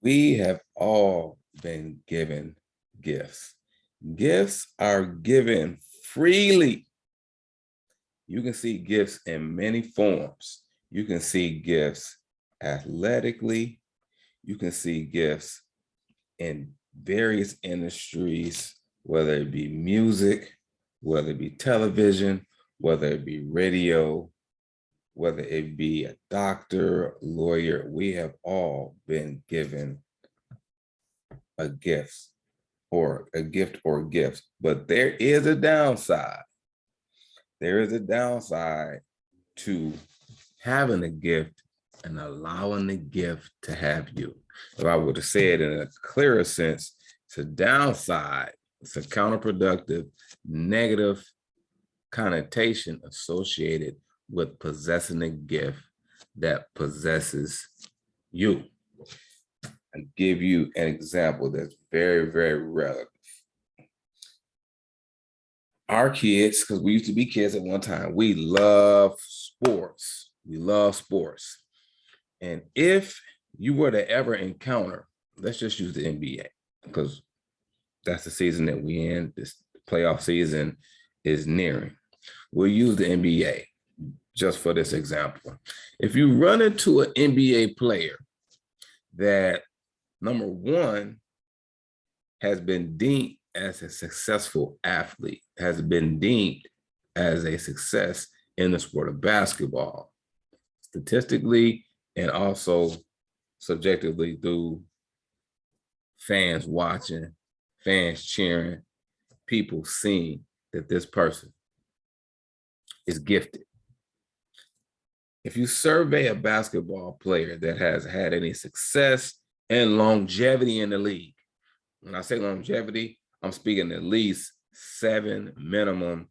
We have all been given gifts. Gifts are given freely. You can see gifts in many forms. You can see gifts athletically. You can see gifts in various industries, whether it be music, whether it be television, whether it be radio, whether it be a doctor, lawyer. We have all been given a gift or gifts. But there is a downside. There is a downside to having a gift and allowing the gift to have you. If I were to say it in a clearer sense, it's a downside. It's a counterproductive, negative connotation associated with possessing a gift that possesses you. I'll give you an example that's very, very relevant. Our kids, because we used to be kids at one time, we love sports. We love sports. And if you were to ever encounter, let's just use the NBA, because that's the season that we in. This playoff season is nearing. We'll use the NBA just for this example. If you run into an NBA player that, number one, has been deemed as a successful athlete, has been deemed as a success in the sport of basketball, statistically and also subjectively through fans watching, fans cheering, people seeing that this person is gifted. If you survey a basketball player that has had any success and longevity in the league, when I say longevity, I'm speaking at least 7, minimum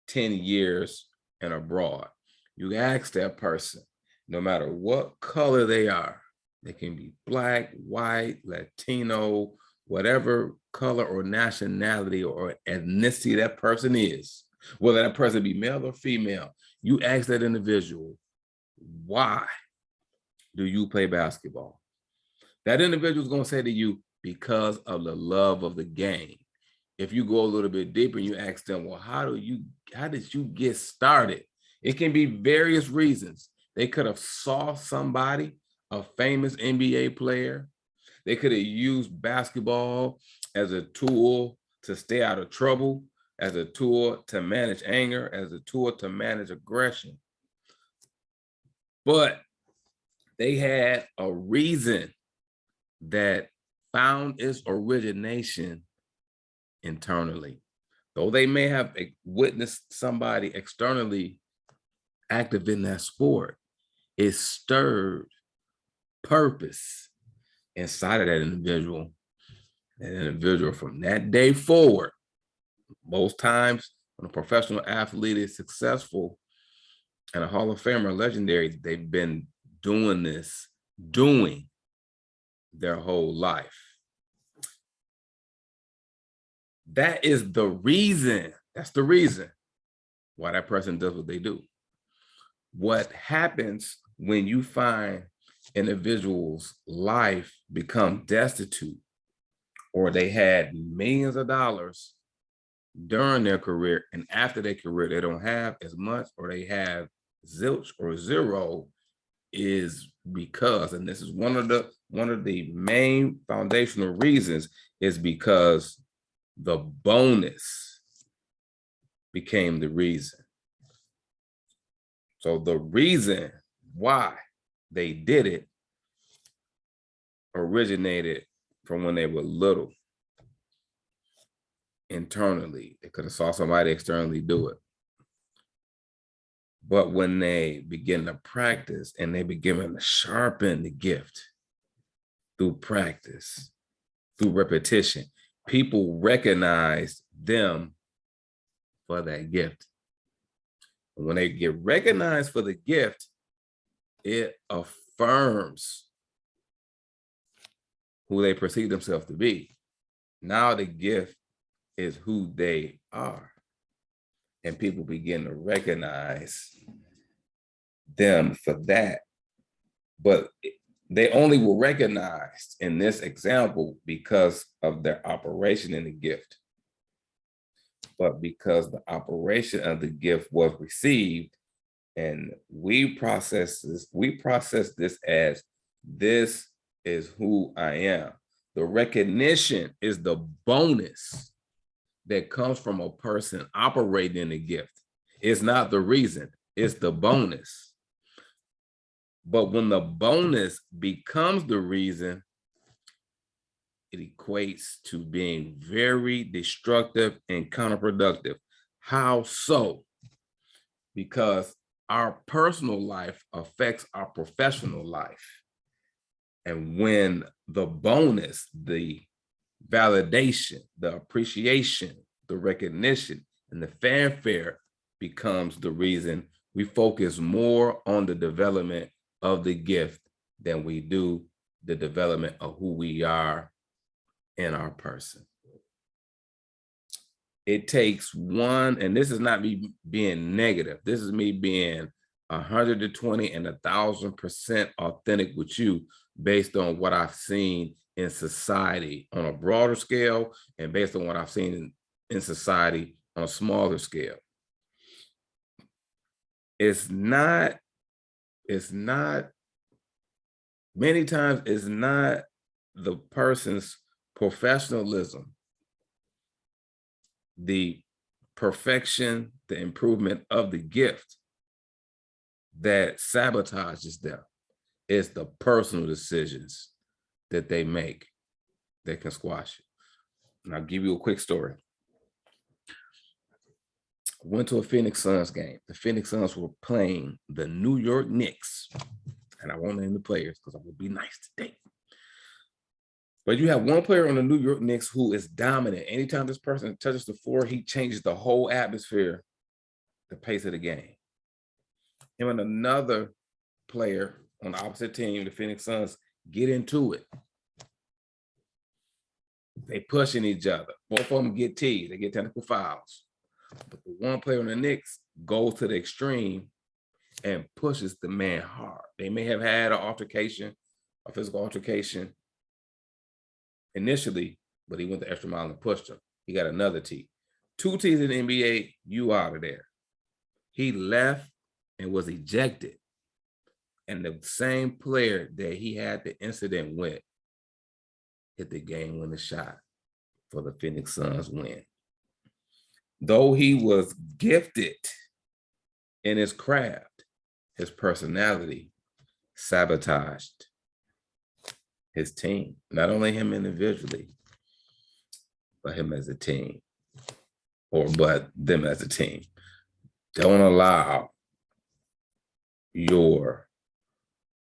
10 years and abroad. You ask that person, no matter what color they are, they can be black, white, Latino, whatever color or nationality or ethnicity that person is, whether that person be male or female, you ask that individual, why do you play basketball? That individual is going to say to you, because of the love of the game. If you go a little bit deeper and you ask them, well, how did you get started? It can be various reasons. They could have saw somebody, a famous NBA player. They could have used basketball as a tool to stay out of trouble, as a tool to manage anger, as a tool to manage aggression. But they had a reason that found its origination internally. Though they may have witnessed somebody externally active in that sport, it stirred purpose inside of that individual. That individual from that day forward, most times when a professional athlete is successful and a Hall of Famer, legendary, they've been doing their whole life. That is the reason. That's the reason why that person does what they do. What happens when you find individuals' life become destitute, or they had millions of dollars during their career, and after their career, they don't have as much, or they have zilch or zero, is because, and this is one of the main foundational reasons, is because the bonus became the reason. So the reason why they did it originated from when they were little. Internally, they could have saw somebody externally do it. But when they begin to practice and they begin to sharpen the gift through practice, through repetition, people recognize them for that gift. And when they get recognized for the gift, it affirms who they perceive themselves to be. Now the gift is who they are. And people begin to recognize them for that. But They only were recognized in this example because of their operation in the gift. But because the operation of the gift was received, and we process this as this is who I am. The recognition is the bonus that comes from a person operating in the gift. It's not the reason, it's the bonus. But when the bonus becomes the reason, it equates to being very destructive and counterproductive. How so? Because our personal life affects our professional life. And when the bonus, the validation, the appreciation, the recognition, and the fanfare becomes the reason, we focus more on the development of the gift than we do the development of who we are in our person. It takes one, and this is not me being negative, this is me being 120 and 1,000% authentic with you based on what I've seen in society on a broader scale and based on what I've seen in society on a smaller scale. It's not, many times it's not the person's professionalism, the perfection, the improvement of the gift that sabotages them. It's the personal decisions that they make that can squash it. And I'll give you a quick story. I went to a Phoenix Suns game. The Phoenix Suns were playing the New York Knicks. And I won't name the players because I will be nice today. But you have one player on the New York Knicks who is dominant. Anytime this person touches the floor, he changes the whole atmosphere, the pace of the game. Him and another player on the opposite team, the Phoenix Suns, get into it. They pushing each other. Both of them get teased. They get technical fouls. But the one player on the Knicks goes to the extreme and pushes the man hard. They may have had an altercation, a physical altercation initially, but he went the extra mile and pushed him. He got another tee. 2 tees in the NBA, you out of there. He left and was ejected. And the same player that he had the incident with hit the game-winning shot for the Phoenix Suns win. Though he was gifted in his craft, his personality sabotaged his team. Not only him individually, but him as a team, but them as a team. Don't allow your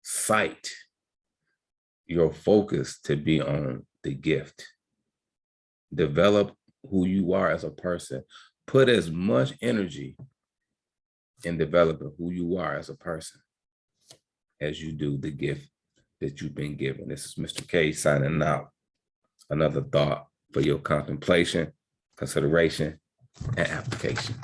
sight, your focus to be on the gift. Develop who you are as a person. Put as much energy in developing who you are as a person as you do the gift that you've been given. This is Mr. K signing out. Another thought for your contemplation, consideration, and application.